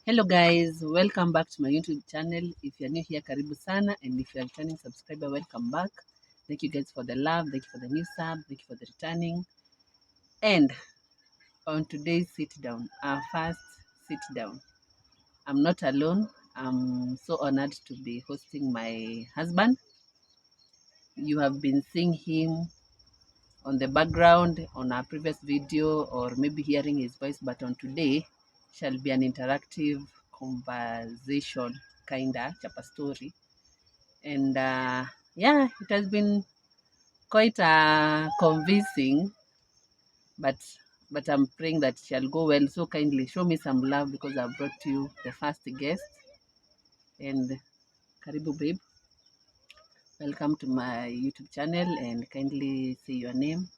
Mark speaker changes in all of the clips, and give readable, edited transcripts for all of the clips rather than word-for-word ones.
Speaker 1: Hello guys, welcome back to my YouTube channel. If you're new here, karibu sana, and if you're a returning subscriber, welcome back. Thank you guys for the love, thank you for the new sub, thank you for the returning. And on today's sit down, our first sit down, I'm not alone. I'm so honored to be hosting my husband. You have been seeing him on the background on our previous video, or maybe hearing his voice, but on today shall be an interactive conversation, kinda chapa story. And yeah, it has been quite convincing, but I'm praying that it shall go well. So kindly show me some love, because I brought you the first guest. And karibu babe, welcome to my YouTube channel, and kindly say your name,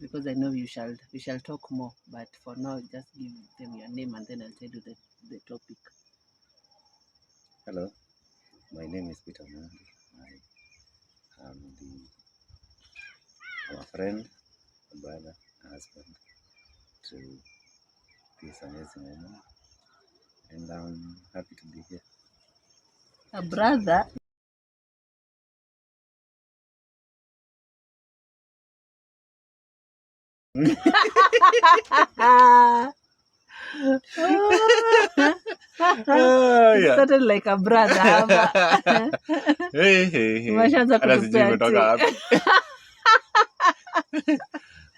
Speaker 1: because I know we shall talk more, but for now just give them your name and then I'll tell you the topic.
Speaker 2: Hello, my name is Peter Mwangi. I'm a friend, a brother, a husband to this amazing woman, and I'm happy to be here.
Speaker 1: A brother? It started like a brother.
Speaker 2: Hey.
Speaker 1: Umeshaanza kutupea tea.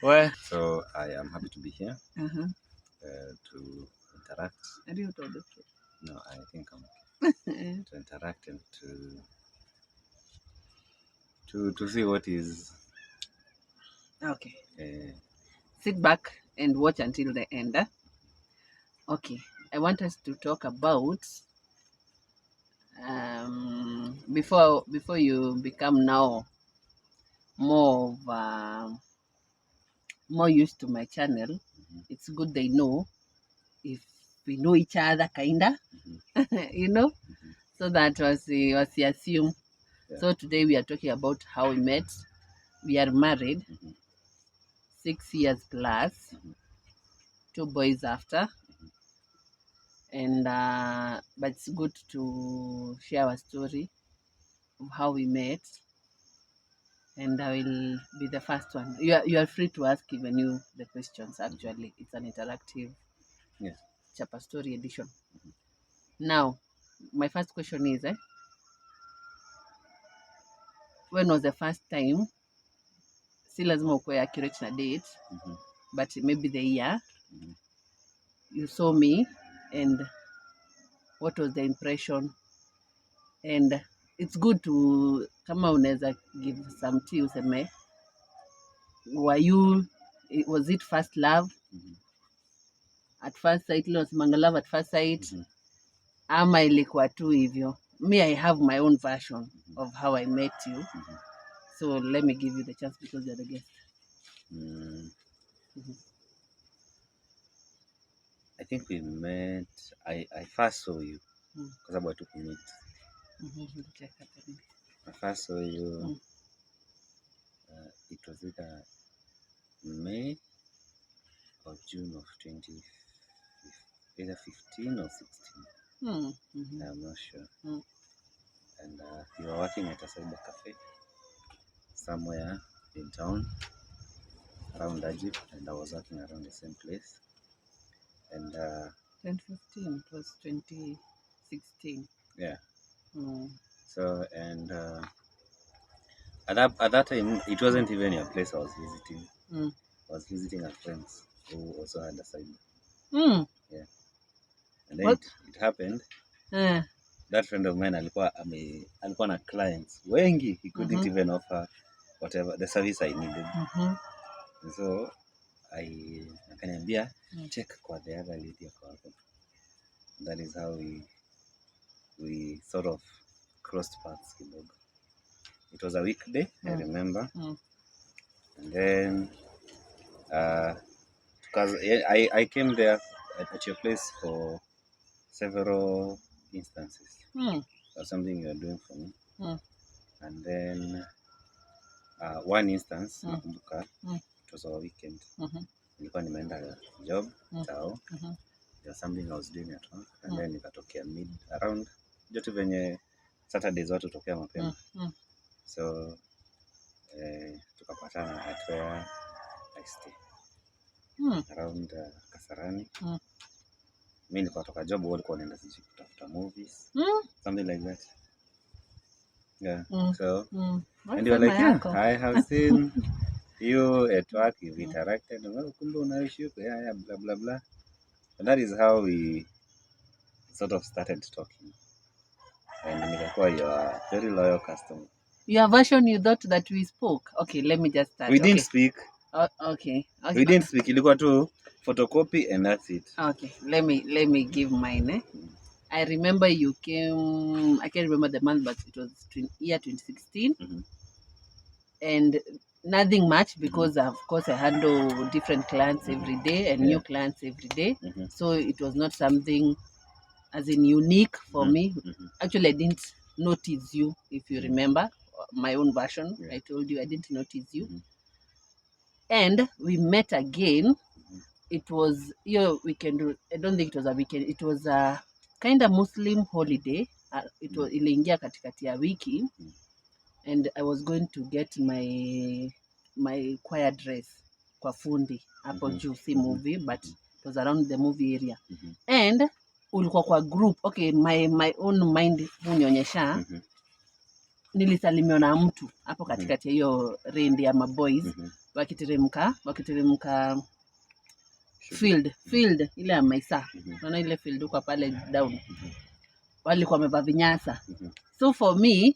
Speaker 2: Well, so I am happy to be here to interact.
Speaker 1: Are you told okay?
Speaker 2: No, I think I'm okay. To interact and to see what is
Speaker 1: okay. Sit back and watch until the end. Okay, I want us to talk about before you become now more of more used to my channel. It's good they know if we know each other, kinda, you know, so that was assume. Yeah. So today we are talking about how we met. We are married 6 years plus, 2 boys after, and but it's good to share our story of how we met. And I will be the first one. You are free to ask even you the questions. Actually, it's an interactive chapa story edition. Now, my first question is, when was the first time? Si lazima ukuwe accurate na date, but maybe the year you saw me, and what was the impression? And it's good to, kama unaweza give some tea, useme, was it first love? At first sight, love at first sight, ama ilikuwa tu hivyo? Me, I have my own version of how I met you. So let me give you the chance, because you're the guest.
Speaker 2: I think we met. I first saw you because about to meet. I first saw you. It was either May or June of 20, either 15 or 16. I'm not sure. And you were working at a cyber cafe somewhere in town around Ajip, and I was working around the same place. And
Speaker 1: 2015, it was 2016.
Speaker 2: Yeah. So, and at that time, it wasn't even your place I was visiting. I was visiting a friend who also had a cyber. Yeah. And then it happened. That friend of mine alikuwa na clients wengi. He couldn't even offer whatever the service I needed. And so akaniambia check kwa the other lady ako hapo. That is how we sort of crossed paths kidogo. It was a weekday, I remember. And then because I came there at your place for several instances. Or something you are doing for me. And then one instance, nakumbuka, it was our weekend. Nilikuwa nimeenda job tao. there's something I was doing at work and then nikatokea mid around joto venye Saturdays watu tokea mapema. So tukapatana at where I stay. Around Kasarani. Mimi nilikuwa toka job, walikuwa wanaenda sisi kutafuta movies. Something like that. Yeah. So and you're like, yeah, I have seen you at work, you've interacted, kumbe unaishi huko, yeah, blah blah blah. And that is how we sort of started talking. And nikakuwa your very loyal customer.
Speaker 1: Your version, you thought that we spoke. Okay, let me just start.
Speaker 2: We didn't speak.
Speaker 1: Okay.
Speaker 2: We didn't speak. Ilikuwa tu photocopy and that's it.
Speaker 1: Okay, let me give mine. I remember you came, I can't remember the month, but it was year 2016. And nothing much because of course I handle different clients every day and new clients every day. So it was not something as in unique for me. Actually, I didn't notice you, if you remember my own version. I told you I didn't notice you. And we met again. It was your weekend. I don't think it was a weekend. It was a kind of Muslim holiday. It was iliingia katikati ya wiki. And I was going to get my choir dress kwa fundi hapo juu, si movie, but it was around the movie area. And ulikuwa kwa group. Okay, my own mind unionyesha nilisalimiwa na mtu hapo katikati ya hiyo rendi ya maboys wakiteremka field ile ya Maisa. Unaona ile field huko pale down. Walikuwa wamevaa vinyasa. So for me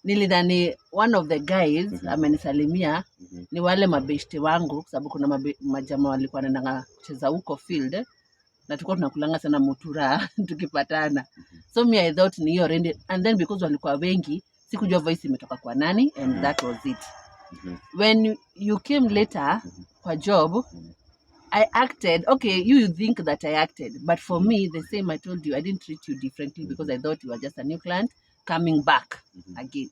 Speaker 1: nilidhani one of the guys amenisalimia ni wale mabeshte wangu, kwa sababu kuna majamaa walikuwa wanaenda kucheza huko field na tulikuwa tunakulanga sana mutura tukipatana. So me I thought ni hiyo rendi, and then because walikuwa wengi sikujua voice imetoka kwa nani, and that was it. When you came later kwa job, I acted, okay, you think that I acted, but for me, the same I told you, I didn't treat you differently because I thought you were just a new client coming back again.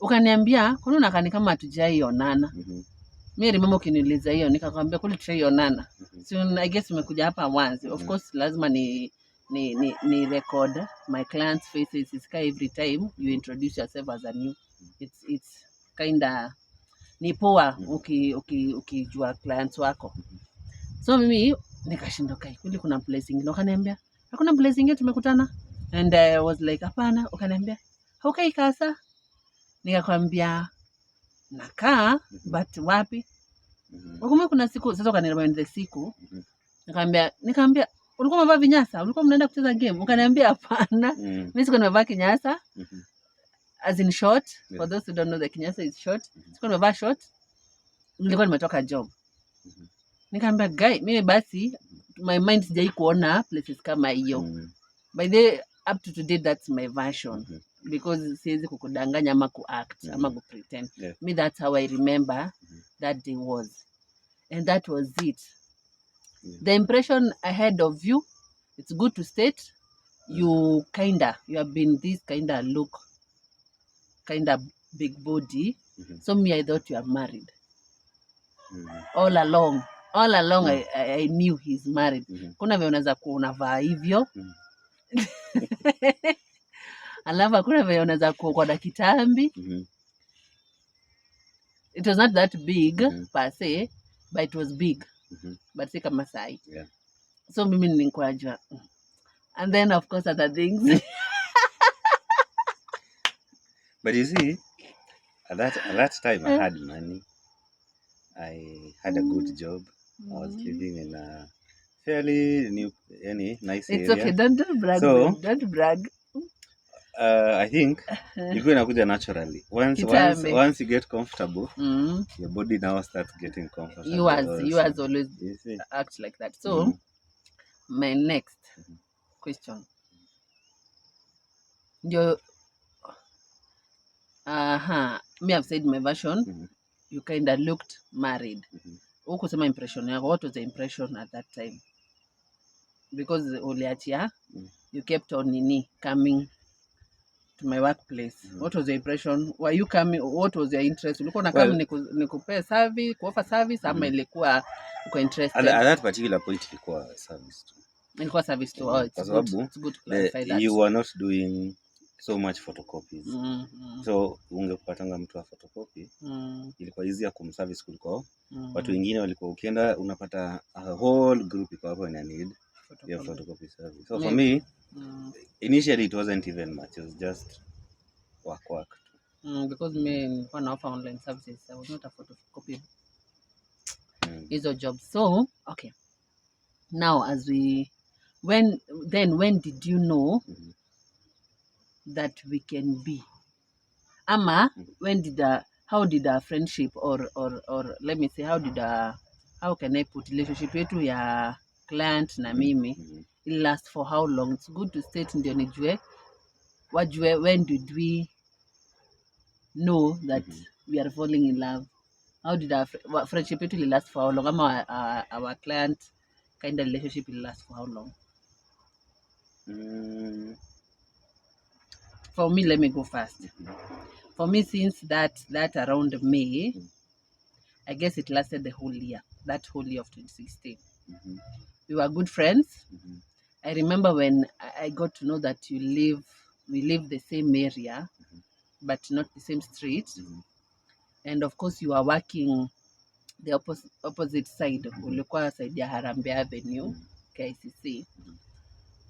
Speaker 1: Ukaniambia, kuna unakani kama hatujaionana. Mimi remember ukiniuliza hiyo, nikakwambia kule tujaionana. So I guess umekuja hapa once. Of course, lazima ni record my clients' faces. It's every time you introduce yourself as a new. It's kinda ni poa ukijua clients wako. So mimi nikashindoka kweli kuna place ingine. Ukaniambia hakuna place ingine tumekutana, and I was like hapana. Ukaniambia okay kasa, nikakwambia nakaa but wapi. Ukumbe kuna siku sasa ukaniambia siku, nikamwambia ulikuwa umevaa vinyasa, ulikuwa mnaenda kucheza game. Ukaniambia hapana, mimi sikuwa nimevaa kinyasa, as in short. For those who don't know, the kinyasa is short. Sikuwa nimevaa short, nilikuwa nimetoka job. Nikamwambia guy, mimi basi my mind sijai kuona places kama hiyo. By the up to today, that's my version. Because siwezi kukudanganya ama kuact ama kupretend. Me, that's how I remember that day was. And that was it. The impression I had of you, it's good to state, you have been this look, big body. So me, I thought you are married. All along I knew he's married. Kuna vile unaweza kuwa unavaa hivyo. Alafu kuna vile unaweza kuwa na kitambi. It was not that big per se, but it was big. But si kama sai. So mimi nilikuwa najua. And then of course other things.
Speaker 2: But you see, at that time I had money. I had a good job. I was living in a fairly new, nice area.
Speaker 1: It's okay, don't brag. So, don't brag.
Speaker 2: I think you're going to go there naturally. Once you get comfortable, your body now starts getting comfortable.
Speaker 1: You as always act like that. So, my next question. Me, I've said my version. You kind of looked married. Ukusema impression yako. What was the impression at that time? Because uliachia, you kept on coming to my workplace. What was the impression? Were you coming? What was your interest? Ulikuwa na kama nikupe service, kuoffer service ama ilikuwa uko interested?
Speaker 2: At that particular point ilikuwa service too.
Speaker 1: Ilikuwa service to all. It's good to clarify that.
Speaker 2: You were not doing so much photocopies. So ungepatanga mtu wa photocopy, ilikuwa easy ya kumservice kuliko watu wengine walikuwa ukienda unapata a whole group iko hapo ina need your photocopy service. So for me, initially it wasn't even much. It was just work.
Speaker 1: Because me when I offer online services, I was not a photocopy. Is a job. So okay. Now when did you know that we can be? Ama how did our friendship or let me say how can I put relationship yetu ya client na mimi it last for how long? It's good to state ndio nijue wajue when did we know that we are falling in love. How did our friendship yetu last for how long? Ama our client kind of relationship will last for how long? For me, let me go first. For me, since that around May, I guess it lasted the whole year. That whole year of 2016. We were good friends. I remember when I got to know that we live the same area, but not the same street. And of course, you are working the opposite side. Ulikuwa side ya Harambee Avenue, KICC.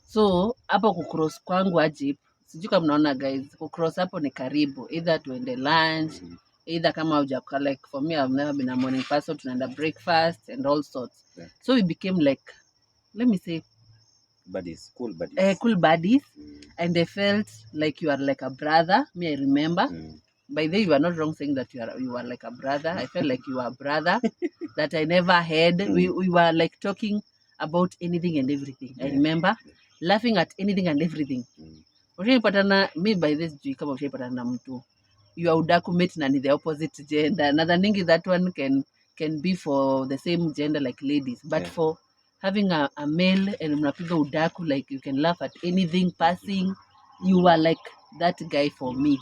Speaker 1: So, hapo kucross kwangu Ajip, sijui kama mnaona guys, kucross hapo ni karibu. Either tuende lunch, either kama hujakuwa, like for me, I've never been a morning person, tunaenda breakfast and all sorts. Yeah. So we became like, let me say,
Speaker 2: buddies, cool buddies.
Speaker 1: Cool buddies. And they felt like you are like a brother. Me, I remember. By the way, you are not wrong saying that you are like a brother. I felt like you are a brother that I never had. We were like talking about anything and everything. I remember laughing at anything and everything. Ushaipatana me by this jui kama ushaipatana na mtu you are udaku mate na ni the opposite gender. Another thing is that one can be for the same gender like ladies, but for having a male and mnapiga udaku, like you can laugh at anything passing, you were like that guy for me.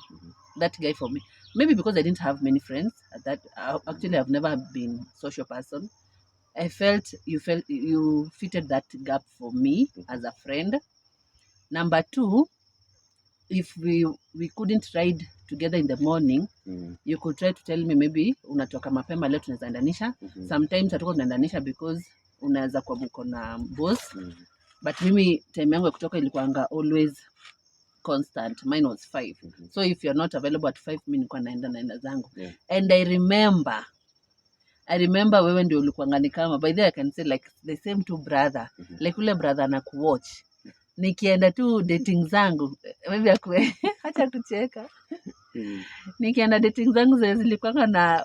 Speaker 1: That guy for me. Maybe because I didn't have many friends at that. Actually, I've never been a social person. I felt you fitted that gap for me as a friend. Number two, if we couldn't ride together in the morning, you could try to tell me maybe unatoka mapema leo tunaweza endanisha. Sometimes hatuko tunaendanisha because unaweza kwa mko na boss. But mimi time yangu ya kutoka ilikuanga always constant. Mine was 5. So if you're not available at 5, mimi nilikuwa naenda zangu. And I remember wewe ndio ulikuanga ni kama, by the way I can say like the same two brother. Like ule brother na kuwatch. Nikienda tu dating zangu, maybe acha kucheka. Nikienda dating zangu zilikuwa na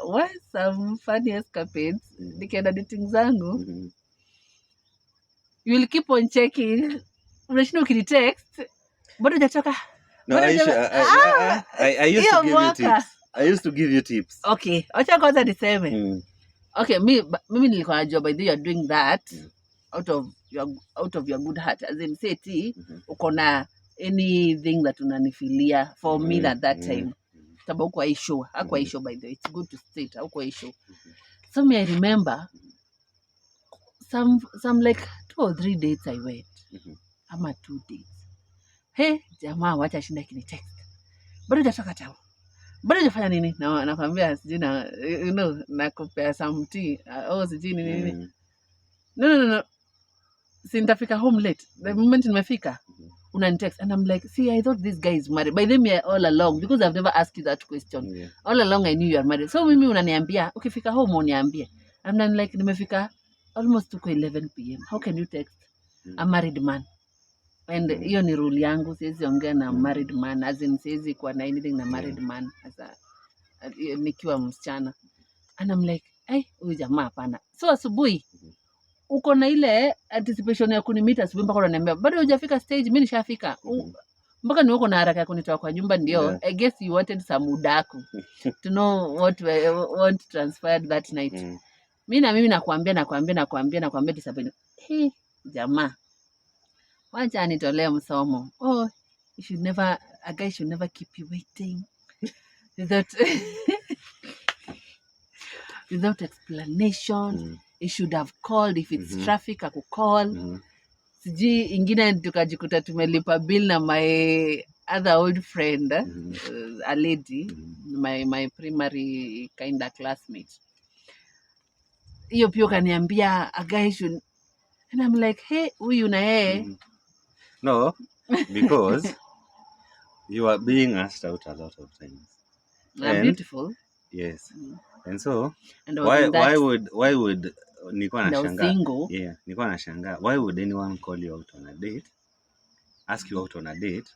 Speaker 1: some funny escapades. Nikienda dating zangu, you will keep on checking. Unashinda ukitext, bado hujatoka.
Speaker 2: No, I used to give you tips. I used to give you tips.
Speaker 1: Okay, acha kwanza niseme. Okay, mimi nilikuwa najua by the way you're doing that out of your good heart, as in say uko na anything that unanifilia for me at that time. Sababu huko haikuwa by the way, it's good to state huko issue. So me I remember some like 2 or 3 dates I went. Ama 2 days. Hey, jamaa wacha shinda kinitext. Bado hujatoka tao. Bado hujafanya nini? Na nakwambia sijui na nakupea some tea. Sijui nini. No. Si nitafika home late. The moment nimefika, unanitext. And I'm like, see, I thought this guy is married. By then, all along, because I've never asked you that question. All along, I knew you are married. So, mimi unaniambia, ukifika home, uniambie. And I'm like, nimefika almost 11 p.m. How can you text a married man? And hiyo ni rule yangu. Siwezi ongea na married man. As in, siwezi kuwa na anything na married man. Nikiwa msichana. And I'm like, huyu jamaa hapana. So, asubuhi, uko na ile anticipation ya kunimit asubuhi mpaka unaniambia bado hujafika stage, mimi nishafika. Mpaka ni uko na haraka ya kunitoa kwa nyumba ndio. I guess you wanted some udaku to know what transpired that night. Mimi nakwambia disappoint. Hey, jamaa. Wacha nitolee msomo. A guy should never keep you waiting without explanation. He should have called if it's traffic, I could call. sijui ingine tukajikuta tumelipa bill na my other old friend, a lady, my primary kinda classmate. Hiyo pia kaniambia a guy should, and I'm like, hey, huyu na yeye.
Speaker 2: No, because you are being asked out a lot of times.
Speaker 1: And beautiful.
Speaker 2: Yes. And so
Speaker 1: and
Speaker 2: why would nilikuwa nashangaa.
Speaker 1: Yeah,
Speaker 2: nilikuwa nashangaa why would anyone call you out on a date, ask you out on a date,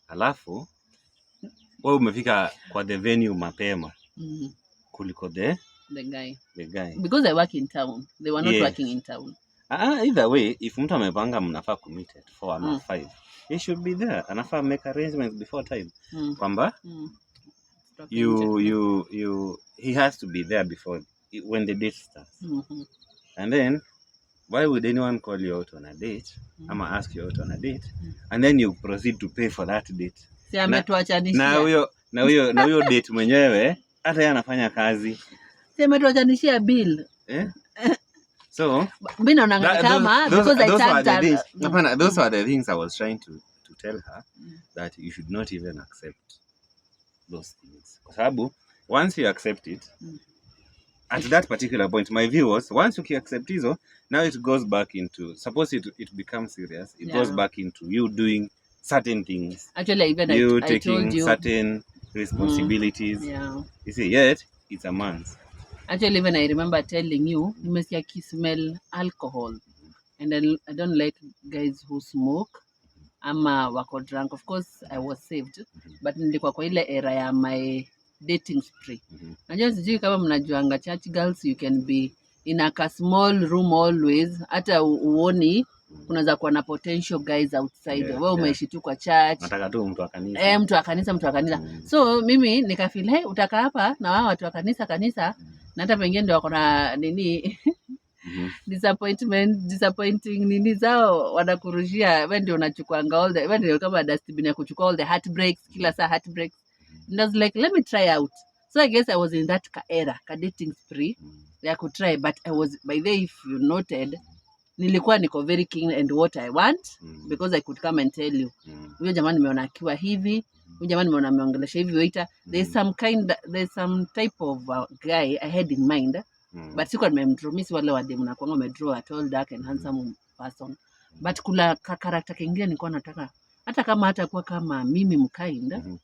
Speaker 2: alafu wewe umefika kwa the venue mapema kuliko the guy.
Speaker 1: Because I work in town. They were not working in town.
Speaker 2: Either way, if mtu amepanga mnafaa commit at 4 or 5, he should be there. Anafaa make arrangements before time. Kwamba he has to be there before when the date starts. And then why would anyone call you out on a date ama ask you out on a date and then you proceed to pay for that date? Na huyo date mwenyewe hata yeye anafanya kazi.
Speaker 1: Si ametuachanishia bill.
Speaker 2: So
Speaker 1: mimi naona kama because
Speaker 2: those are the things I was trying to tell her, that you should not even accept those things. Kwa sababu once you accept it, at that particular point, my view was, once you accept hizo, now it goes back into, suppose it becomes serious, it goes back into you doing certain things.
Speaker 1: Actually, even
Speaker 2: you
Speaker 1: I
Speaker 2: taking
Speaker 1: told you
Speaker 2: certain responsibilities. You see, yet it's a man's.
Speaker 1: Actually, even I remember telling you, nimesikia smell alcohol, and I don't like guys who smoke ama wako drunk. Of course, I was saved, but nilikuwa kwa ile era ya my dating spree. Najua sijui kama mnajuanga church girls, you can be in a small room always, hata uoni kunaweza kuwa na potential guys outside. Wewe umeishi tu kwa church.
Speaker 2: Nataka tu mtu wa kanisa.
Speaker 1: Mtu wa kanisa. So mimi nikafeel, hey, utaka hapa na wao watu wa kanisa na hata pengine ndio wako na nini disappointing nini zao wanakurushia. Wewe ndio unachukuanga all the, wewe ndio kama dustbin ya kuchukua all the heartbreaks, kila saa heartbreaks. And I was like, let me try out. So I guess I was in that era, dating spree, I could try, but I was, by the way, if you noted, nilikuwa niko very keen and what I want, because I could come and tell you, huyo jamani nimeona akiwa hivi, huyo jamani nimeona ameongelesha hivi waiter. There's some type of guy I had in mind, but sikuwa nimemdraw. Mimi si wale wa demu na kwanga umedraw a tall, dark and handsome person, but kuna character kingine nilikuwa nataka, hata kama hatakuwa kama mimi mkind,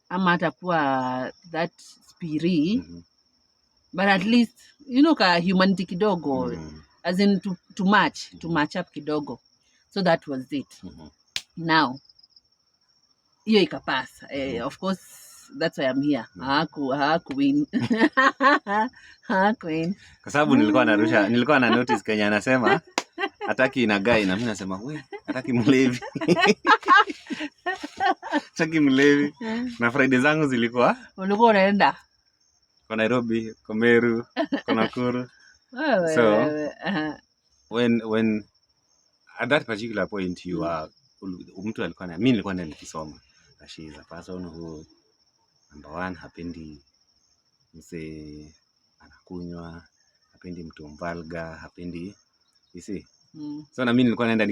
Speaker 1: ama hatakuwa that spirit, but at least ka humanity kidogo, as in to match up kidogo. So that was it. Now hiyo ikapasa. Of course that's why I'm here. Hakuwin.
Speaker 2: Kwa sababu nilikuwa na notice Kenya anasema hataki ina guy, na mimi nasema we hataki mlevi. Hataki mlevi. Na Friday zangu zilikuwa
Speaker 1: ulikuwa unaenda
Speaker 2: kwa Nairobi, kwa Meru, kwa Nakuru. So when at that particular point you are, mtu alikuwa na, mimi nilikuwa nikisoma, she is a person who number one hapendi mse anakunywa, hapendi mtu mvalga, hapendi, you see. So na mimi nilikuwa naenda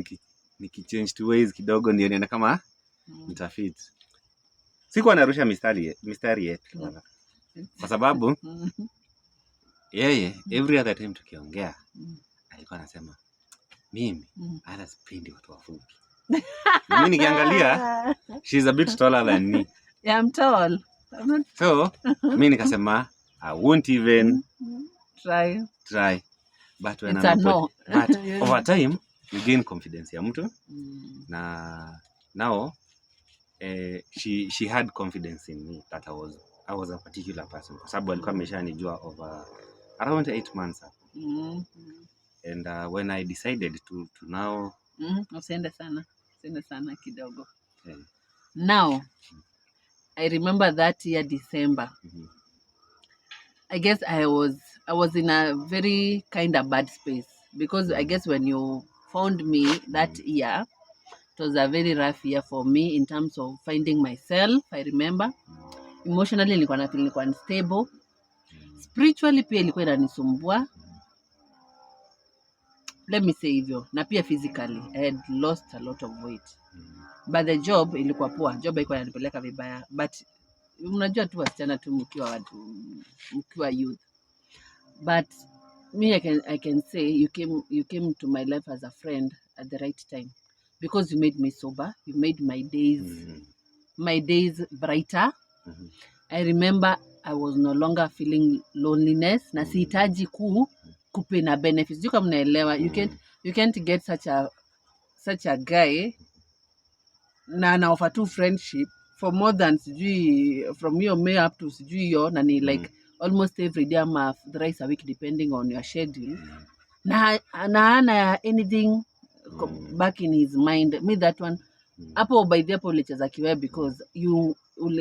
Speaker 2: nikichange to ways kidogo ndio nienda kama nitafit. Sikuwa narusha mistari yetu kwa sababu yeye every other time tukiongea alikuwa anasema mimi hata sipendi watu wafupi. Mimi nikiangalia she's a bit taller than me.
Speaker 1: Yeah, I'm tall.
Speaker 2: So mimi nikasema I won't even try. But when but over time you gain confidence ya mtu, na now she had confidence in me that I was a particular person, kwa sababu alikuwa ameshanijua over around 8 months. And when I decided to now
Speaker 1: usiende sana kidogo. Now I remember that year December. I guess I was in a very kind of bad space, because I guess when you found me that year, it was a very rough year for me in terms of finding myself. I remember emotionally nilikuwa unstable, spiritually pia ilikuwa inanisumbua, let me say hivyo, na pia physically I had lost a lot of weight. But the job ilikuwa poa, job haikuwa inanipeleka vibaya, but unajua tu wasichana tu mkiwa youth. But me, I can say you came to my life as a friend at the right time, because you made me sober, you made my days brighter. I remember I was no longer feeling loneliness, na sihitaji kupe na benefits. Kama mnaelewa, you can't get such a guy na offer tu friendship for more than from your May up to na ni like almost every day ama thrice a week depending on your schedule. Na anything back in his mind. Me that one hapo by the hapo ulicheza kiwe, because you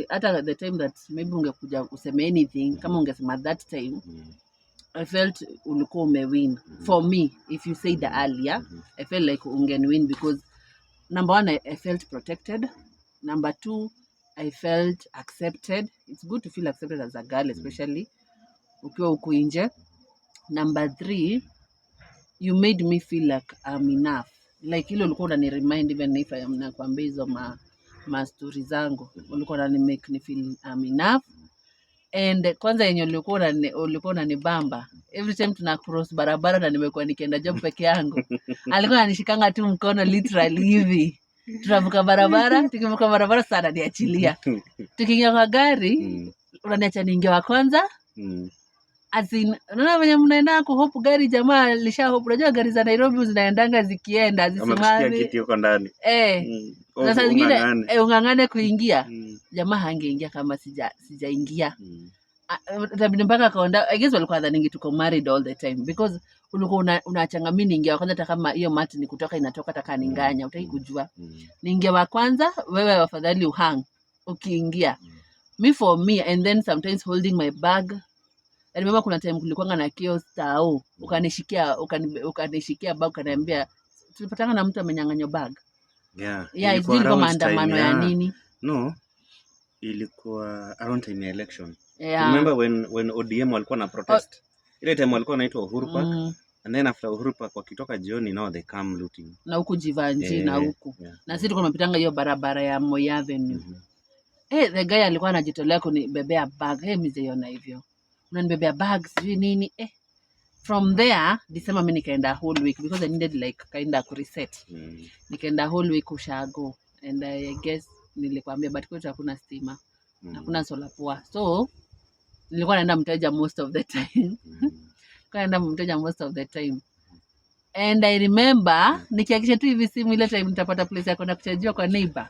Speaker 1: hata the time that maybe ungekuja useme anything, kama ungesema that time, I felt ulikuwa umewin. For me, if you said earlier, I felt like win, because number one, I felt protected. Number two, I felt accepted. It's good to feel accepted as a girl, especially ukiwa huku nje. Number three, you made me feel like I'm enough. Like hilo ulikuwa unani remind, even if I am nakwambia hizo ma stories zangu, ulikuwa unani make me feel I'm enough. And kwanza yenye ulikuwa unanibamba every time tuna cross barabara na nimekuwa nikienda job peke yangu, alikuwa ananishikanga tu mkono literally hivi. Tunavuka barabara sana niachilia. Tukiingia kwa gari, unaniacha niingia wa kwanza. Unaona venye mnaenda kuhope gari, jamaa lisha hope. Unajua gari za Nairobi zinaendanga zikienda zisimame.
Speaker 2: Kiti uko ndani.
Speaker 1: Sasa nyingine ungangane kuingia. Jamaa hangeingia kama sijaingia. Tabidi mpaka kaonda. I guess walikuwa dhani tuko married all the time, because ulikuwa unaachanga mimi niingia kwanza, hata kama hiyo mati ni kutoka inatoka taka ninganya, utaki kujua. Niingia wa kwanza, wewe afadhali uhang ukiingia. Me for me, and then sometimes holding my bag. I remember kuna time kulikuwa na kiosk tao, ukanishikia bag, ukaniambia tulipatana na mtu amenyang'anya bag. Ilikuwa maandamano ya nini?
Speaker 2: No, ilikuwa around time ya election. Remember when ODM walikuwa na protest? Ile time walikuwa wanaitwa Uhuru Park. And then after Uhuru Park wakitoka jioni, now they come looting.
Speaker 1: Na huku Jivanji na huku. Na sisi tulikuwa tunapitanga hiyo barabara ya Moi Avenue. The guy alikuwa anajitolea kunibebea bag. Mzeiona hivyo. Unanibebea bag sijui nini. From there, December mimi nikaenda whole week, because I needed like kinda to reset. Nikaenda whole week Ushago. And I guess nilikwambia but kwetu hakuna stima. Hakuna solar power. So nilikuwa naenda mteja most of the time. And I remember nikihakisha tu hivi simu ile time nitapata place ya kwenda kuchajiwa kwa neighbor.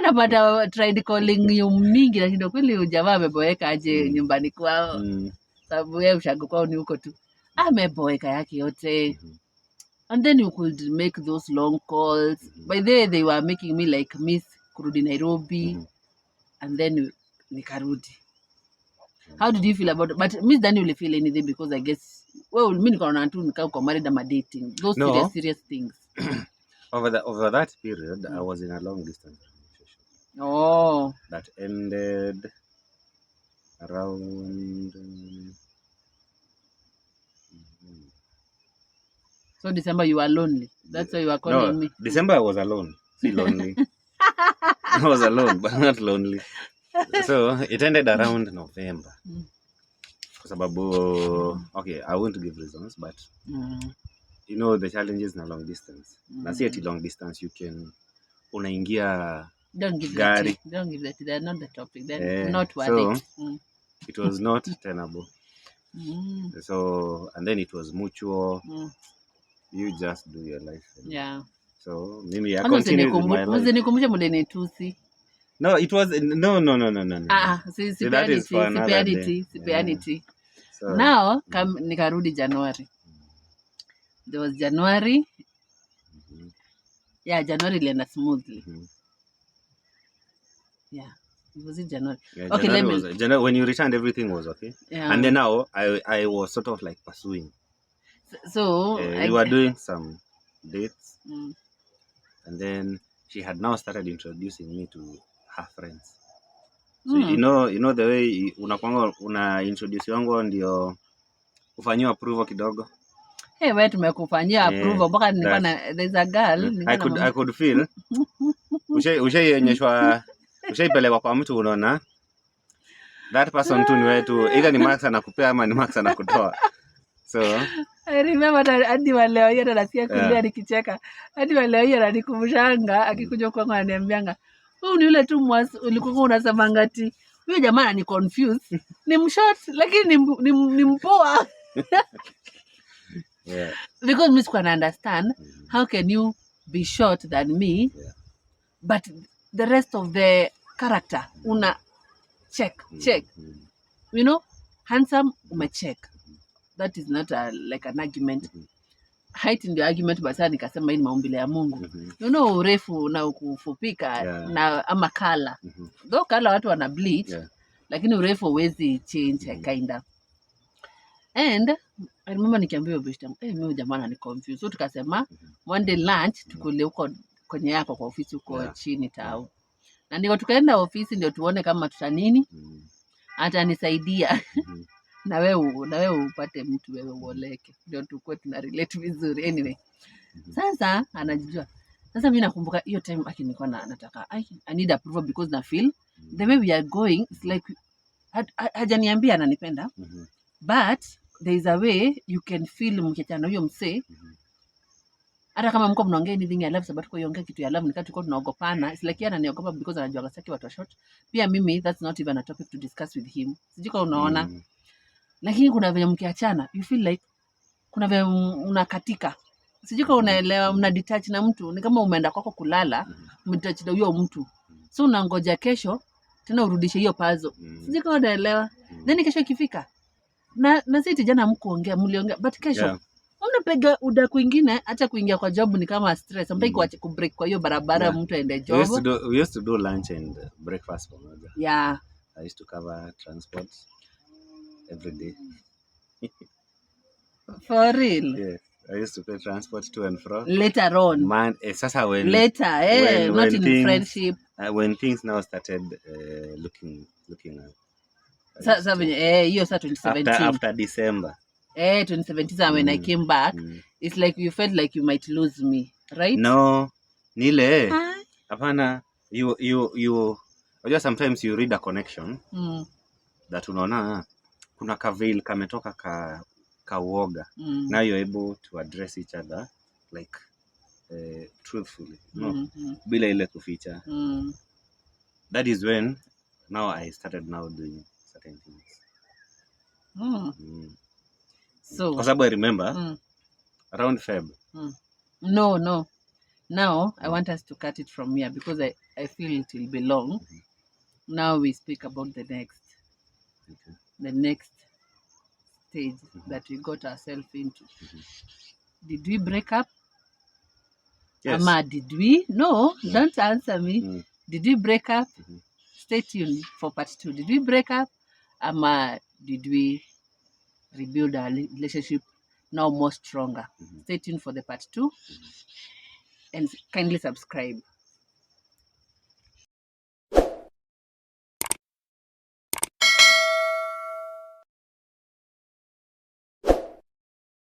Speaker 1: Napata tried calling you mingi, lakini ndio kweli ujamaa ameboeka aje nyumbani kwao. Sababu yeye Ushago kwao ni huko tu. Ameboeka yake yote. And then you could make those long calls. By the way, they were making me like miss kurudi Nairobi. And then nikarudi. How did you feel about it? But Miss Dani will feel anything, because I guess, well, mimi niko na tu nikao married ama dating. Those serious things.
Speaker 2: Over that period, I was in a long distance relationship.
Speaker 1: Oh.
Speaker 2: That ended around
Speaker 1: So December you were lonely. That's why you were calling me.
Speaker 2: December I was alone. See, lonely. I was alone, but not lonely. So it ended around November. Kwa sababu, okay, I won't give reasons, but you know the challenges na long distance. Na si ati long distance you can unaingia gari.
Speaker 1: Don't give that. They're not the topic. They're not worth it.
Speaker 2: It was not tenable. So, and then it was mutual. You just do your life. So maybe I continued with my life.
Speaker 1: Usinikumbushe mudeni tusi.
Speaker 2: No, it was no. That is for another day.
Speaker 1: Sipeanity. So, now nikarudi January. There was January. January ilienda smoothly. Was it January? Okay,
Speaker 2: January, when you returned, everything was okay. And then now I was sort of like pursuing.
Speaker 1: So
Speaker 2: we were doing some dates. And then she had now started introducing me to her friends. So you know the way una introduce wangu ndio ufanyiwa approval kidogo.
Speaker 1: Hey, wewe tumekufanyia approval mpaka nilikuwa na there's a girl
Speaker 2: I could feel ushaipelekwa kwa mtu unaona that person tu ni wetu either ni Max anakupea ama ni Max anakutoa. So
Speaker 1: I remember hadi leo hiyo nasikia kulia nikicheka. Hadi leo hiyo ananikumbushanga akikuja kwangu ananiambianga, "Wewe ni yule tu ulikuwa unasema ngati huyo jamaa ni confused. Ni mshort lakini ni mpoa."
Speaker 2: yeah.
Speaker 1: Because Miss can understand how can you be short than me, but the rest of the character una check. You know, handsome umecheck. That is not like an argument. Height ndio argument, basi nikasema hii ni maumbile ya Mungu. You know, urefu na kufupika na ama kala. Though kala watu wana bleach, lakini urefu huwezi change kinda. And I remember nikiambia beshte, mimi jamaa ni confused. So tukasema one day lunch tukule huko kwenye yako kwa ofisi huko chini tao. Na ndio tukaenda ofisi ndio tuone kama tutanini. Atanisaidia. Na wewe upate mtu wewe uoleke. Ndio tukue tuna relate vizuri. Anyway. Sasa anajijua. Sasa mimi nakumbuka hiyo time nilikuwa nataka I need approval because na feel the way we are going it's like hajaniambia ananipenda. But there is a way you can feel mkiachana huyo msee. Hata kama mko mnaongea anything ya love sababu kuiongea kitu ya love nikati tulikuwa tunaogopana. It's like yeye ananiogopa because anajua gasaki watu short. Pia mimi that's not even a topic to discuss with him. Sijui kama unaona. Lakini kuna venye mkiachana you feel like kuna venye unakatika. Sijui kama unaelewa, mna detach na mtu ni kama umeenda kwako kulala, umedetach na huyo mtu. So unangoja kesho tena urudishe hiyo puzzle. Sijui kama unaelewa. Then kesho ikifika na sisi jana mliongea but kesho unapega uda kwingine hata kuingia kwa job ni kama stress. Mpaka kuache ku break kwa hiyo barabara mtu aende job.
Speaker 2: We used to do lunch and breakfast pamoja.
Speaker 1: Yeah.
Speaker 2: I used to cover transport every day.
Speaker 1: For real?
Speaker 2: Yeah. I used to pay transport to and fro.
Speaker 1: Later on.
Speaker 2: Man, sasa when
Speaker 1: not in
Speaker 2: things,
Speaker 1: friendship.
Speaker 2: When things now started looking up.
Speaker 1: Sasa hiyo saa 2017.
Speaker 2: After December.
Speaker 1: 2017 when I came back, it's like you felt like you might lose me, right?
Speaker 2: No, nile. Hapana, you sometimes you read a connection that unaona kuna kavil kametoka ka uoga. Now you're able to address each other like truthfully, no, bila ile kuficha. That is when now I started now doing certain things. So because I remember around Feb.
Speaker 1: No. Now I want us to cut it from here because I feel it will be long. Now we speak about the next stage that we got ourselves into. Did we break up?
Speaker 2: Yes.
Speaker 1: Ama did we? No, don't answer me. Did we break up? Stay tuned for part 2. Did we break up? Ama did we rebuild our relationship now more stronger? Stay tuned for the part 2 and kindly subscribe.